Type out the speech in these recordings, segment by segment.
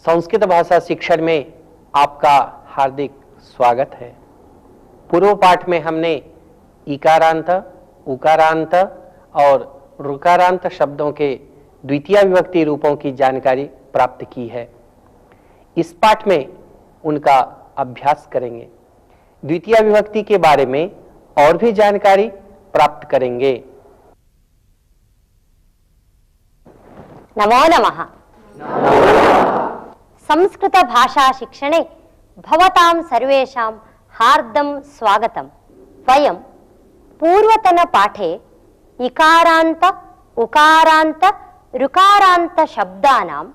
संस्कृत भाषा शिक्षण में आपका हार्दिक स्वागत है। पूर्व पाठ में हमने इकारांत, उकारांत और ऋकारांत शब्दों के द्वितीय विभक्ति रूपों की जानकारी प्राप्त की है। इस पाठ में उनका अभ्यास करेंगे। द्वितीय विभक्ति के बारे में और भी जानकारी प्राप्त करेंगे। नमो नमः। संस्कृत भाषा शिक्षणे भवतां सर्वेषां हार्दं स्वागतम्। वयं पूर्वतन पाठे इकारान्त, उकारान्त, ऋकारान्त शब्दानां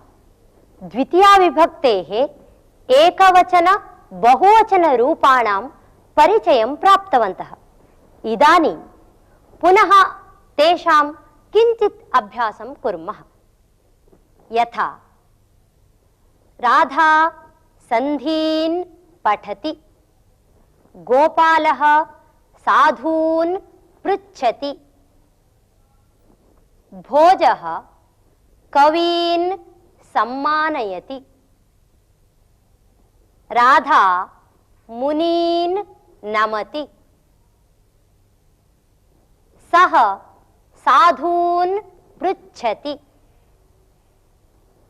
द्वितीया विभक्तेः एकवचन बहुवचन रूपाणां परिचयं प्राप्तवन्तः। इदानीं पुनः तेषां किञ्चित् अभ्यासं कुर्मः। यथा राधा सन्धीन् पठति, गोपालः साधून् पृच्छति, भोजः कवीन् सम्मानयति, राधा मुनीन् नमति, सः साधून् पृच्छति,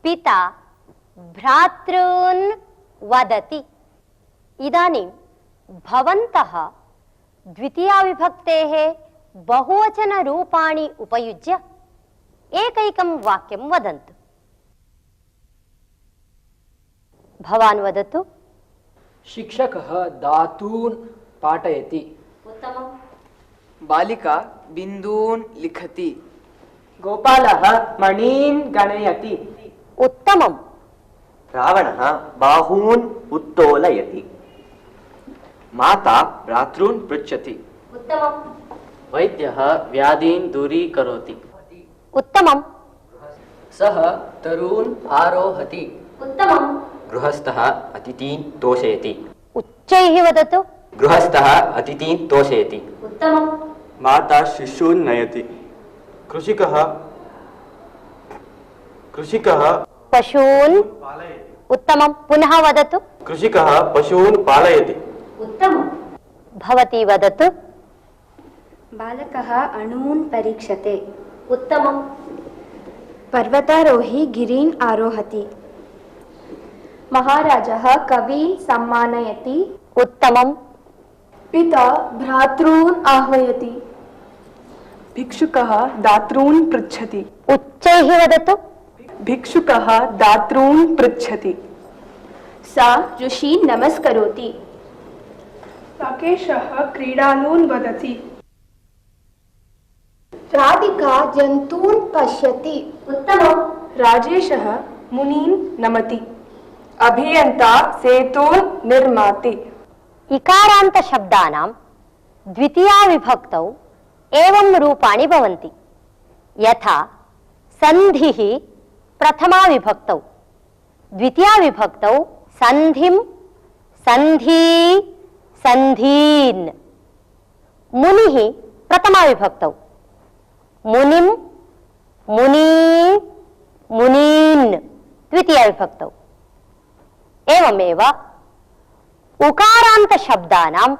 पिता भ्रातॄन् वदति। इदानीं भवन्तः द्वितीया विभक्तेः बहुवचन रूपाणि उपयुज्य एकैकं वाक्यं वदन्तु। भवान् वदतु। शिक्षकः धातून् पाठयति। उत्तमम्। बालिका बिन्दून् लिखति। गोपालः मणीन् गणयति। उत्तमम्। रावणः बाहून् उत्तोलयति। माता भ्रातॄन् पृच्छति। उत्तमम्। वैद्यः व्याधीन् दूरीकरोति। उत्तमम्। सः तरून् आरोहति। उत्तमम्। गृहस्थः अतिथीन् तोषयति। उच्चैः वदतु। गृहस्थः अतिथीन् तोषयति। उत्तमम्। माता शिशून् नयति। कृषिकः पशून्। उत्तमं। पुनः वदतु। कृषिकः पशून् पालयति। उत्तमं। भवती वदतु। बालकः अणून् परीक्षते। उत्तमं। पर्वतारोही गिरीन् आरोहति। महाराजः कवीन् सम्मानयति। उत्तमं। पिता भ्रातॄन् आह्वयति। भिक्षुकः दातॄन् पृच्छति। उच्चैः वदतु। भिक्षुकः दातॄन् पृच्छति। सा ऋषीन् नमस्करोति। राकेशः क्रीडालून् वदति। राधिका जन्तून् पश्यति। उत्तमं। राजेशः मुनीन् नमति। अभियन्ता सेतून् निर्माति। इकारान्त शब्दानां द्वितीया विभक्तौ एवं रूपाणि भवन्ति। यथा सन्धिः प्रथमा विभक्तौ, द्वितीया विभक्तौ सन्धिं, सन्धी, सन्धीन्। मुनिः प्रथमा विभक्तौ, मुनिं, मुनी, मुनीन् द्वितीया विभक्तौ। एवमेव उकारान्त शब्दानां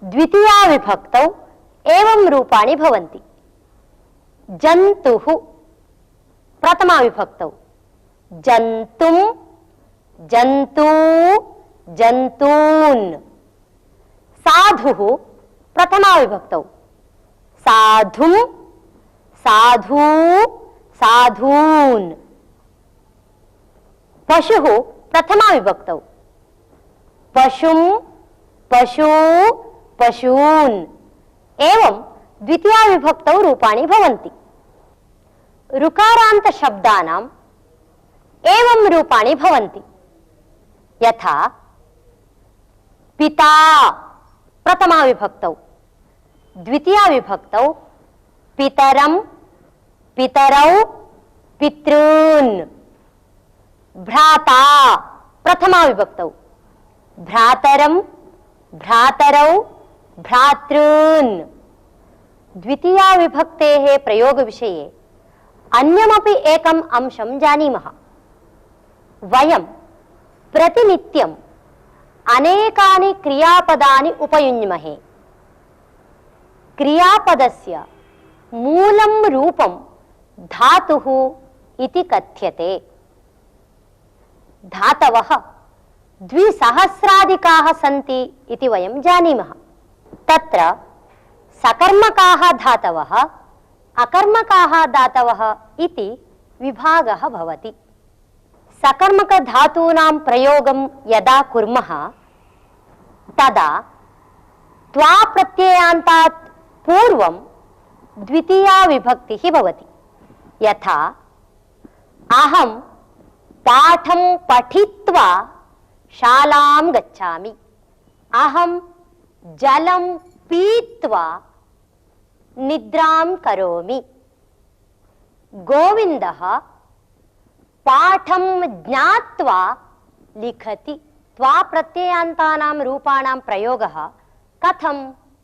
द्वितीया विभक्तौ एवं रूपाणि भवन्ति। जन्तुः प्रथमा विभक्तौ, जन्तुं, जन्तू, जन्तून्। साधुः प्रथमा विभक्तौ, साधुं, साधू, साधून्। पशुः प्रथमा विभक्तौ, पशुं, पशू, पशून्। एवं द्वितीया विभक्तौ रूपाणि भवन्ति। ऋकारान्त शब्दानां एवं रूपाणि भवन्ति। यथा पिता प्रथमा विभक्तौ, द्वितीया विभक्तौ पितरं, पितरौ, पितॄन्। भ्राता प्रथमा विभक्तौ, भ्रातरं, भ्रातरौ, भ्रातॄन्। द्वितीया विभक्तेः प्रयोग विषये अन्यमपि एकम् अंशं जानीमः। वयं प्रतिनित्यम् अनेकानि क्रियापदानि उपयुञ्ज्महे। क्रियापदस्य मूलं रूपं धातुः इति कथ्यते। धातवः द्विसहस्राधिकाः सन्ति इति वयं जानीमः। तत्र सकर्मकाः धातवः अकर्मकाः धातवः इति विभागः भवति। सकर्मकधातूनां प्रयोगं यदा कुर्मः तदा त्वा प्रत्ययान्तात् पूर्वं द्वितीया विभक्तिः भवति। यथा अहं पाठं पठित्वा शालां गच्छामि, अहं जलं पीत्वा निद्रां करोमि। गोविन्दः पाठं ज्ञात्वा लिखति। त्वा प्रत्ययान्तानां रूपाणां प्रयोगः कथम्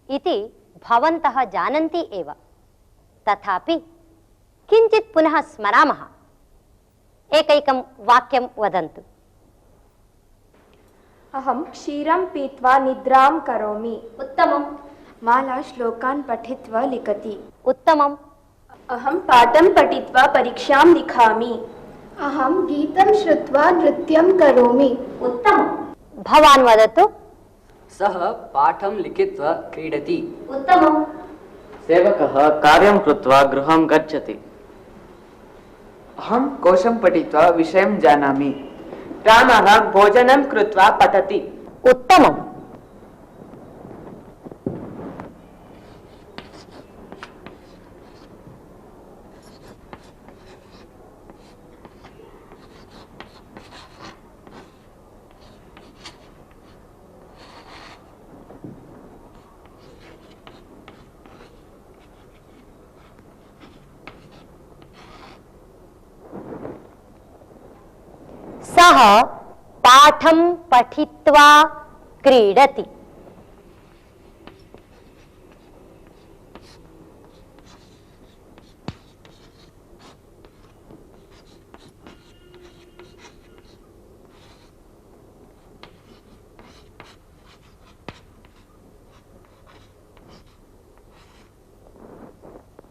इति भवन्तः जानन्ति एव। तथापि किञ्चित् पुनः स्मरामः। एकैकं वाक्यं वदन्तु। अहं क्षीरं पीत्वा निद्रां करोमि। उत्तमम्। माला श्लोकान् पठित्वा लिखति। उत्तमम्। अहं पाठं पठित्वा परीक्षां लिखामि। अहं गीतं श्रुत्वा नृत्यं करोमि। उत्तमम्। भवान् वदतु। सः पाठं लिखित्वा क्रीडति। उत्तमम्। सेवकः कार्यं कृत्वा गृहं गच्छति। अहं कोशं पठित्वा विषयं जानामि। रामः भोजनं कृत्वा पठति। उत्तमम्। सः पाठं पठित्वा क्रीडति।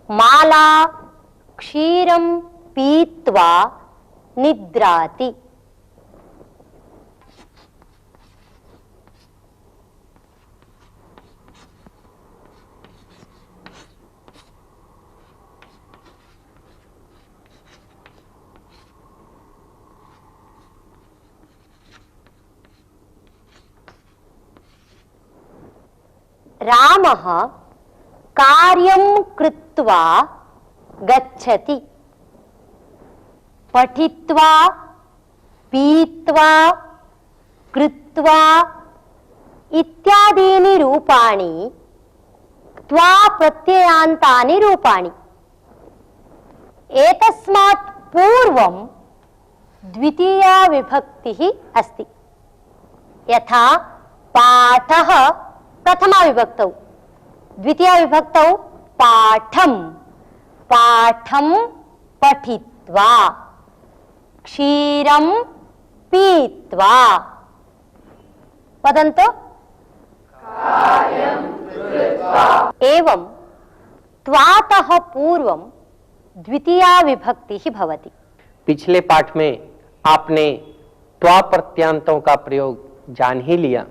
माला क्षीरं पीत्वा निद्राति। रामः कार्यं कृत्वा गच्छति। पठित्वा पीत्वा कृत्वा इत्यादीनि रूपाणि त्वा प्रत्ययान्तानि रूपाणि। एतस्मात् पूर्वं द्वितीया विभक्तिः अस्ति। यथा पाठः प्रथमा विभक्तौ, द्वितीया विभक्तौ पाठं पाठं पठित्वा क्षीरं पीत्वा। वदन्तु। एवं त्वातः पूर्वं द्वितीया विभक्तिः भवति। पिछले पाठ में आपने त्वा प्रत्यांतों का प्रयोग जान ही लिया।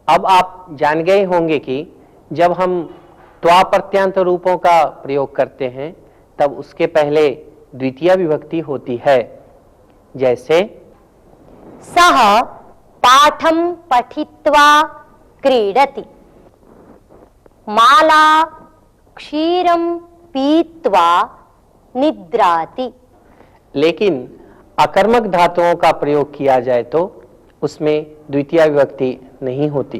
अब आप जान गए होंगे कि जब हम त्वा प्रत्यांत रूपों का प्रयोग करते हैं तब उसके पहले द्वितीय विभक्ति होती है। जैसे सः पाठं पठित्वा क्रीडति। माला क्षीरं पीत्वा निद्राति। लेकिन अकर्मक धातुओं का प्रयोग किया जाए तो उसमें द्वितीय विभक्ति नहीं होती,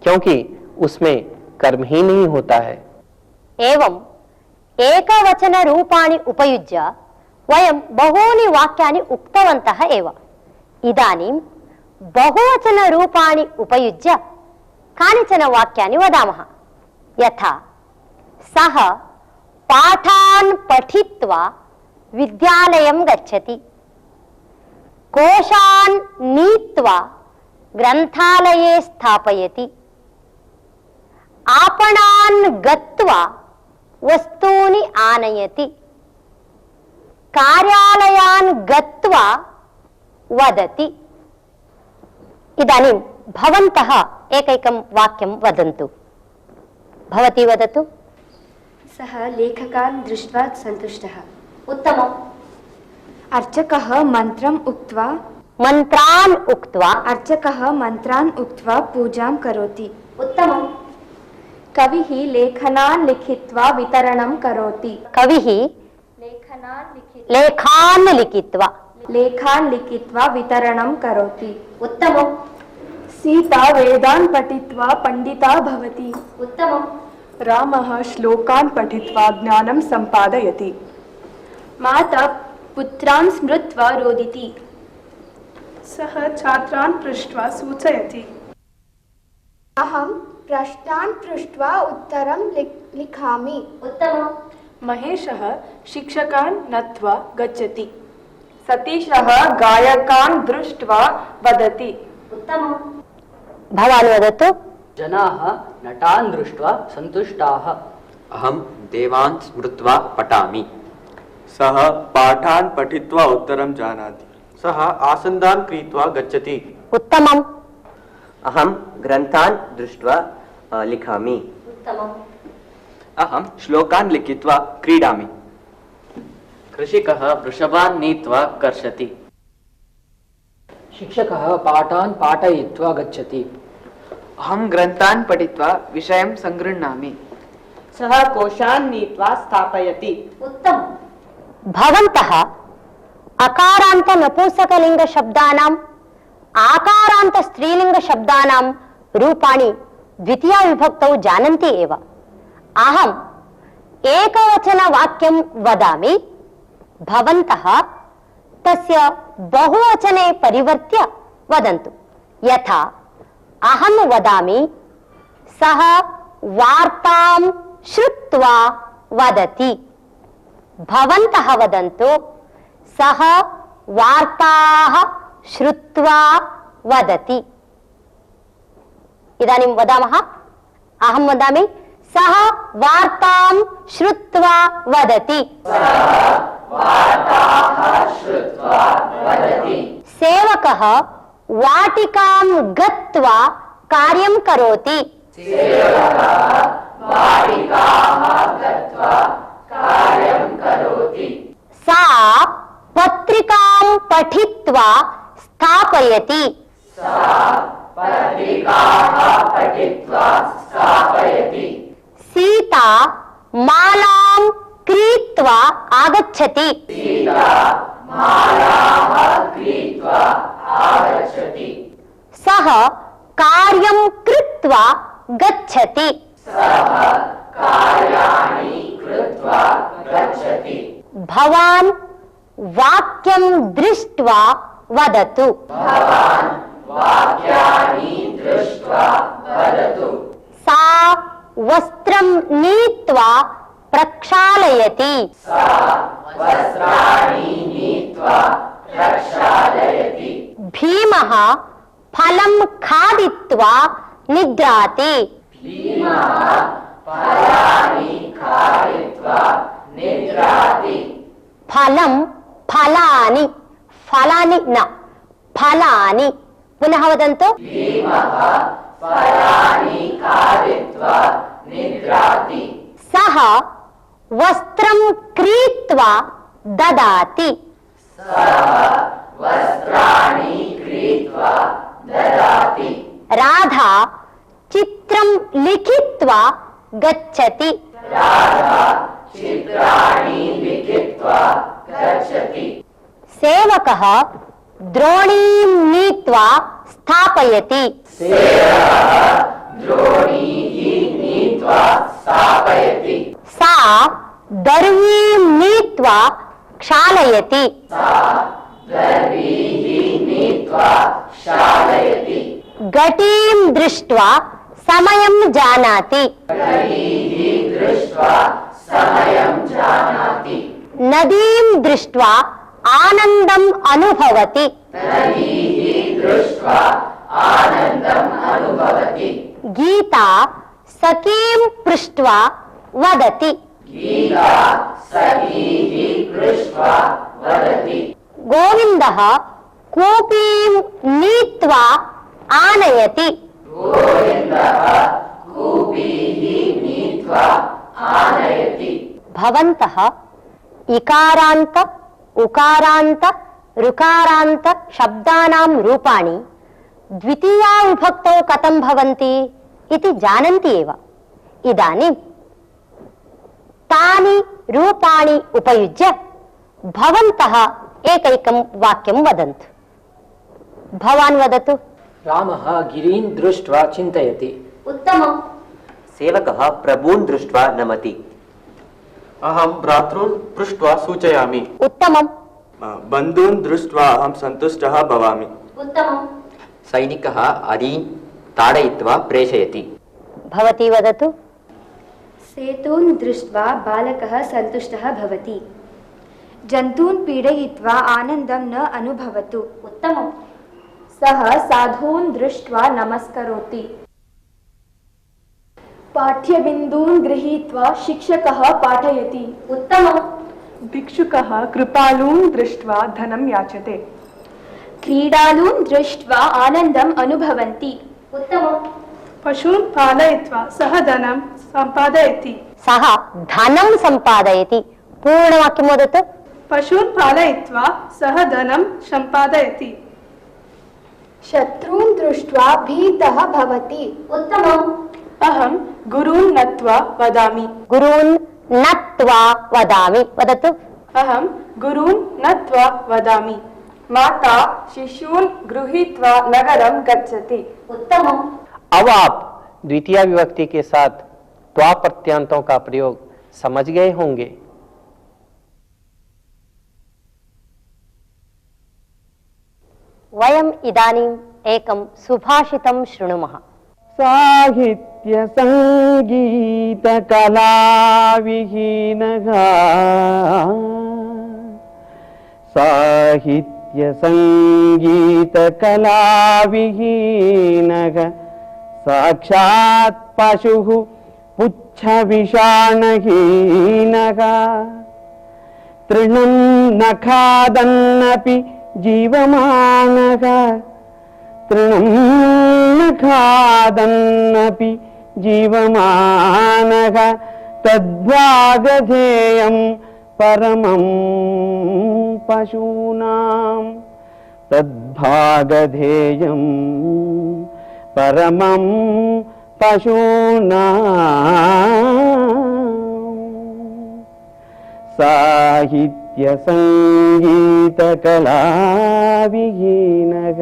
क्योंकि उसमें कर्म ही नहीं होता है। एवं एकवचन रूपाणि उपयुज्य वयं बहूनि वाक्यानि उक्तवन्तः एव। इदानीं बहुवचन रूपाणि उपयुज्य कानिचन वाक्यानि वदामः। यथा सः पाठान् पठित्वा विद्यालयं गच्छति। कोशान् नीत्वा ग्रन्थालये स्थापयति। आपणान् गत्वा वस्तूनि आनयति। कार्यालयान् गत्वा वदति। इदानीं भवन्तः एकैकं वाक्यं वदन्तु। भवती वदतु। सः लेखकान् दृष्ट्वा सन्तुष्टः। उत्तमम्। अर्चकः मन्त्रम् उक्त्वा मन्त्रान् उक्त्वा अर्चकः मन्त्रान् उक्त्वा पूजां करोति। उत्तमम्। कविः लेखनान् लिखित्वा वितरणं करोति। कविः लेखान् लिखित्वा वितरणं करोति। उत्तमम्। सीता वेदान् पठित्वा पण्डिता भवति। उत्तमम्। रामः श्लोकान् पठित्वा ज्ञानं सम्पादयति। माता पुत्रान् स्मृत्वा रोदिति। सः छात्रान् पृष्ट्वा सूचयति। अहं प्रश्नान् पृष्ट्वा उत्तरं लिखामि। उत्तमम्। महेशः शिक्षकान् नत्वा गच्छति। सतीशः गायकान् दृष्ट्वा वदति। उत्तमम्। भवान् वदतु। जनाः नटान् दृष्ट्वा सन्तुष्टाः। अहं देवान् स्मृत्वा पठामि। सः पाठान् पठित्वा उत्तरं जानाति। सः आसन्दान् क्रीत्वा गच्छति। उत्तमम्। अहं ग्रन्थान् दृष्ट्वा लिखामि। उत्तमम्। अहं श्लोकान् लिखित्वा क्रीडामि। कृषिकः वृषभान् नीत्वा कर्षति। शिक्षकः पाठान् पाठयित्वा गच्छति। अहं ग्रन्थान् पठित्वा विषयं सङ्गृह्णामि। सः कोशान् नीत्वा स्थापयति। उत्तमम्। भवन्तः अकारान्त नपुंसकलिङ्ग शब्दानाम् आकारान्त स्त्रीलिङ्ग शब्दानां रूपाणि द्वितीया विभक्तौ जानन्ति एव। अहम् एकवचनवाक्यं वदामि, भवन्तः तस्य बहुवचने परिवर्त्य वदन्तु। यथा अहं वदामि, सः वार्तां श्रुत्वा वदति। भवन्तः वदन्तु, सः वार्ताः श्रुत्वा वदति। इदानीं वदामः। अहं वदामि, सः वार्तां श्रुत्वा वदति। सेवकः वाटिकां गत्वा कार्यं करोति। सा पत्रिकां पठित्वा स्थापयति। सीता मालां क्रीत्वा आगच्छति। सः कार्यं कृत्वा गच्छति। भवान् वाक्यं दृष्ट्वा वदतु। सा वस्त्रं नीत्वा प्रक्षालयति। भीमः फलं खादित्वा निद्राति। फलं फलानि, फलानि न फलानि। पुनः वदन्तु। सः वस्त्रं क्रीत्वा ददाति। राधा चित्रं लिखित्वा गच्छति। सेवकः द्रोणीं नीत्वा स्थापयति। सा दर्वीं नीत्वा क्षालयति। घटीं दृष्ट्वा समयं जानाति। नदीं दृष्ट्वा आनन्दम् अनुभवति। गीता सखीं पृष्ट्वा वदति। गोविन्दः कूपीं नीत्वा आनयति। भवन्तः इकारान्त उकारान्त ऋकारान्त शब्दानां रूपाणि द्वितीया विभक्तौ कथं भवन्ति इति जानन्ति एव। इदानीं तानि रूपाणि उपयुज्य भवन्तः एकैकं वाक्यं वदन्तु। भवान् वदतु। रामः गिरीन् दृष्ट्वा चिन्तयति। उत्तमम्। सेवकः प्रभून् दृष्ट्वा नमति। अहं भ्रातॄन् पृष्ट्वा सूचयामि। उत्तमम्। बन्धून् दृष्ट्वा अहं सन्तुष्टः भवामि। उत्तमम्। सैनिकः अरीन् ताडयित्वा प्रेषयति। भवती वदतु। सेतून् दृष्ट्वा बालकः सन्तुष्टः भवति। जन्तून् पीडयित्वा आनन्दं न अनुभवतु। उत्तमम्। सः साधून् दृष्ट्वा नमस्करोति। पाठ्यबिन्दून् गृहीत्वा शिक्षकः पाठयति। उत्तमम्। भिक्षुकः कृपालून् दृष्ट्वा धनं याचते। क्रीडालून् दृष्ट्वा आनन्दम् अनुभवन्ति। उत्तमम्। पशून् पालयित्वा सः धनं सम्पादयति। सः धनं सम्पादयति। पूर्णवाक्यं वदतु। पशून् पालयित्वा सः धनं सम्पादयति। शत्रून् दृष्ट्वा भीतः भवति। उत्तमम्। अहं गुरून् नत्वा वदामि। गुरून् नत्वा वदामि। वदतु। अहं गुरून् नत्वा वदामि। माता शिशून् गृहीत्वा नगरं गच्छति। उत्तमम्। अब आप द्वितीय विभक्ति के साथ त्वा प्रत्ययांतों का प्रयोग समझ गए होंगे। वयम् इदानीम् एकं सुभाषितं शृणुमः। साहित्य संगीत कला विहीनः साहित्य संगीत कला विहीनः साक्षात् पशुः पुच्छ विषाणहीनः तृणं न खादन्नपि जीवमानः तृणं न खादन्नपि जीवमानः तद्भागधेयं परमं पशूनां तद्भागधेयं परमं पशूनां साहित्य संगीत कला विहीनः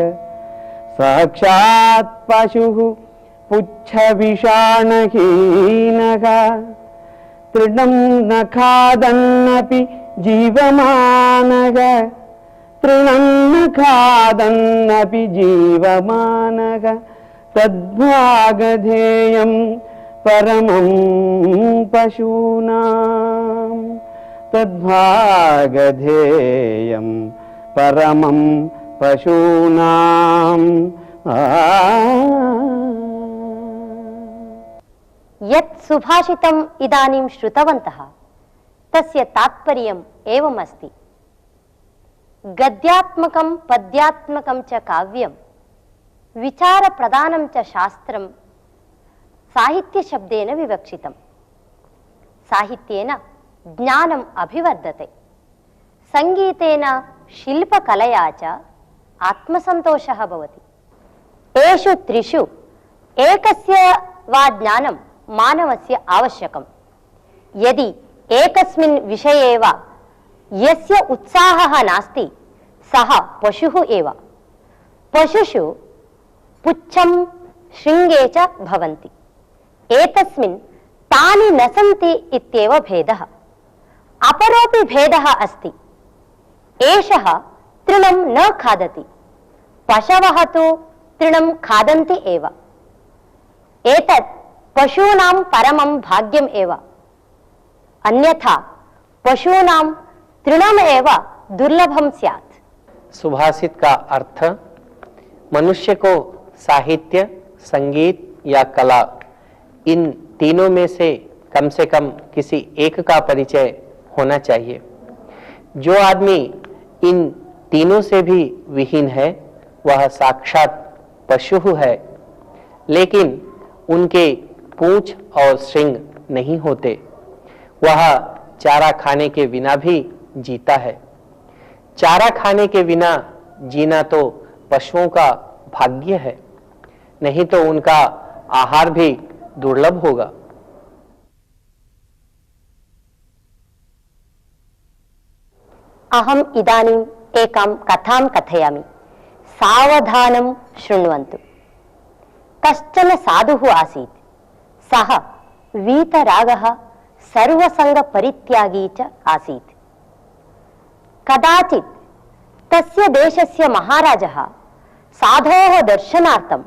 साक्षात् पशुः पुच्छ विषाणहीनः तृणं न खादन्नपि जीवमानः तृणं न खादन्नपि जीवमानः तद्भागधेयं परमं पशूनां तद्भागधेयं परमं पशूनां यत् सुभाषितम् इदानीं श्रुतवन्तः तस्य तात्पर्यम् एवम् अस्ति। गद्यात्मकं पद्यात्मकं च काव्यं विचारप्रधानं च शास्त्रं साहित्यशब्देन विवक्षितं। साहित्येन ज्ञानम् अभिवर्धते, संगीतेन शिल्पकलया च आत्मसन्तोषः भवति। एषु त्रिषु एकस्य वा ज्ञानं मानवस्य आवश्यकं। यदि एकस्मिन् विषये वा यस्य उत्साहः नास्ति सः पशुः एव। पशुषु पुच्छं शृङ्गे च भवन्ति। एतस्मिन् तानि न सन्ति इत्येव भेदः। अपरोऽपि भेदः अस्ति। एषः तृणं न खादति, पशवः तु तृणं खादन्ति एव। एतत् पशूनां परमं भाग्यम् एव। अन्यथा पशूनां तृणम् एव दुर्लभं स्यात्। सुभाषित का अर्थ मनुष्य को साहित्य, संगीत या कला, इन तीनों में से कम किसी एक का परिचय होना चाहिए। जो आदमी इन तीनों से भी विहीन है वह साक्षात पशु है, लेकिन उनके पूंछ और श्रृंग नहीं होते। वह चारा खाने के बिना भी जीता है। चारा खाने के बिना जीना तो पशुओं का भाग्य है, नहीं तो उनका आहार भी दुर्लभ होगा। अहम इदानीम् एकां कथां कथयामि। सावधानं शृण्वन्तु। कश्चन साधुः आसीत्। सः वीतरागः, सर्वसङ्गपरित्यागी च आसीत्। कदाचित् तस्य देशस्य महाराजः साधोः दर्शनार्थं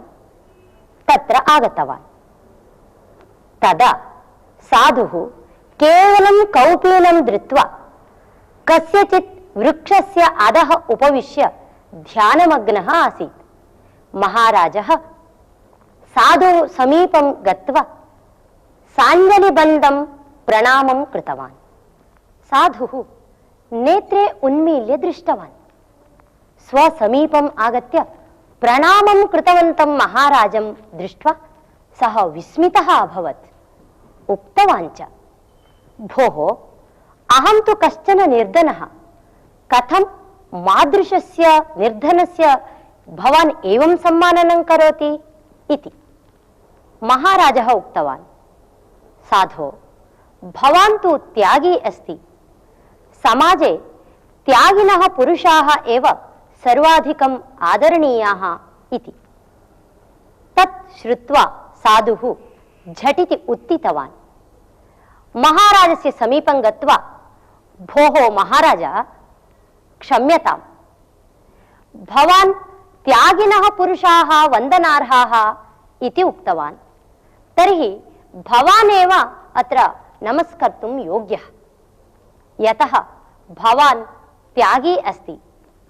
तत्र आगतवान्। तदा साधुः केवलं कौपीनं धृत्वा कस्यचित् वृक्षस्य अधः उपविश्य ध्यानमग्नः आसीत्। महाराजः साधुः समीपं गत्वा साञ्जलिबन्धं प्रणामं कृतवान्। साधुः नेत्रे उन्मील्य दृष्टवान्। स्वसमीपम् आगत्य प्रणामं कृतवन्तं महाराजं दृष्ट्वा सः विस्मितः अभवत्। उक्तवान् च, भोः, अहं तु कश्चन निर्धनः, कथं मादृशस्य निर्धनस्य भवान् एवं सम्माननं करोति इति। महाराजः उक्तवान्, साधो, भवान् तु त्यागी अस्ति। समाजे त्यागिनः पुरुषाः एव सर्वाधिकम् आदरणीयाः इति। तत् श्रुत्वा साधुः झटिति उत्थितवान्। महाराजस्य समीपं गत्वा, भोः महाराज, क्षम्यताम्, भवान् त्यागिनः पुरुषाः वन्दनार्हाः इति उक्तवान्। तर्हि भवान् एव अत्र नमस्कर्तुं योग्यः। यतः भवान् त्यागी अस्ति,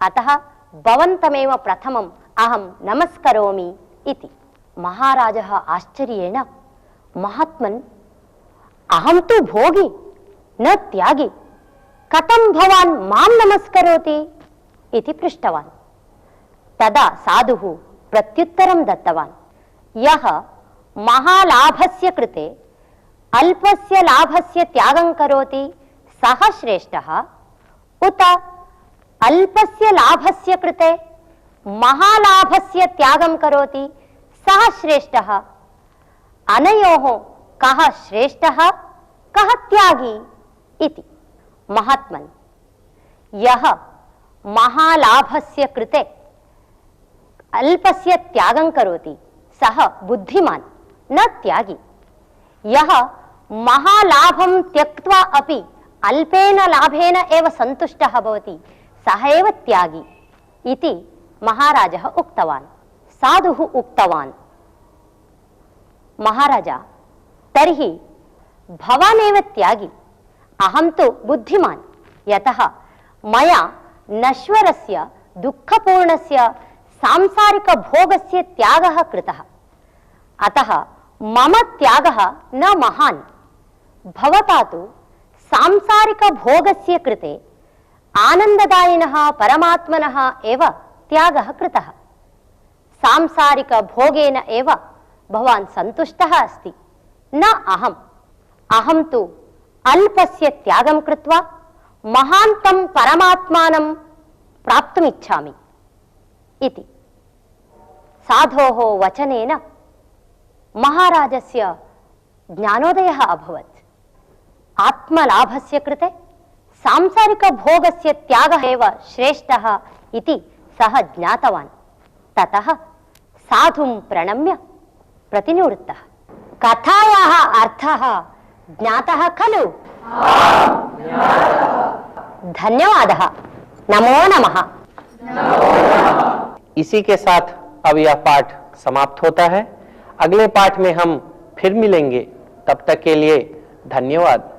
अतः भवन्तमेव प्रथमम् अहं नमस्करोमि इति। महाराजः आश्चर्येण, महात्मन्, अहं तु भोगी न त्यागी, कथं भवान् मां नमस्करोति इति पृष्टवान्। तदा साधुः प्रत्युत्तरं दत्तवान्, यः महालाभस्य कृते अल्पस्य लाभस्य त्यागं करोति सः श्रेष्ठः, उत अल्पस्य लाभस्य कृते महालाभस्य त्यागं करोति सः श्रेष्ठः। अनयोः कः श्रेष्ठः, कः त्यागी इति। महात्मन्, यः महालाभस्य कृते अल्पस्य त्यागं करोति सः बुद्धिमान्, न त्यागी। यः महालाभं त्यक्त्वा अपि अल्पेन लाभेन एव सन्तुष्टः भवति सः एव त्यागी इति महाराजः उक्तवान्। साधुः उक्तवान्, महाराजा, तर्हि भवान् एव त्यागी, अहं तु बुद्धिमान्। यतः मया नश्वरस्य दुःखपूर्णस्य सांसारिकभोगस्य त्यागः कृतः, अतः मम त्यागः न महान्। भवता तु सांसारिकभोगस्य कृते आनन्ददायिनः परमात्मनः एव त्यागः कृतः। सांसारिकभोगेन एव भवान् सन्तुष्टः अस्ति, न अहम्। अहं तु अल्पस्य त्यागं कृत्वा महान्तं परमात्मानं प्राप्तुमिच्छामि इति। साधोः वचनेन महाराजस्य ज्ञानोदयः अभवत्। आत्मलाभस्य कृते सांसारिकभोगस्य त्यागः एव श्रेष्ठः इति सः ज्ञातवान्। ततः साधुं प्रणम्य प्रतिनिवृत्तः। कथायाः अर्थः ज्ञातः खलु? धन्यवादः। नमो नमः। इसी के साथ अब यह पाठ समाप्त होता है। अगले पाठ में हम फिर मिलेंगे। तब तक के लिए धन्यवाद।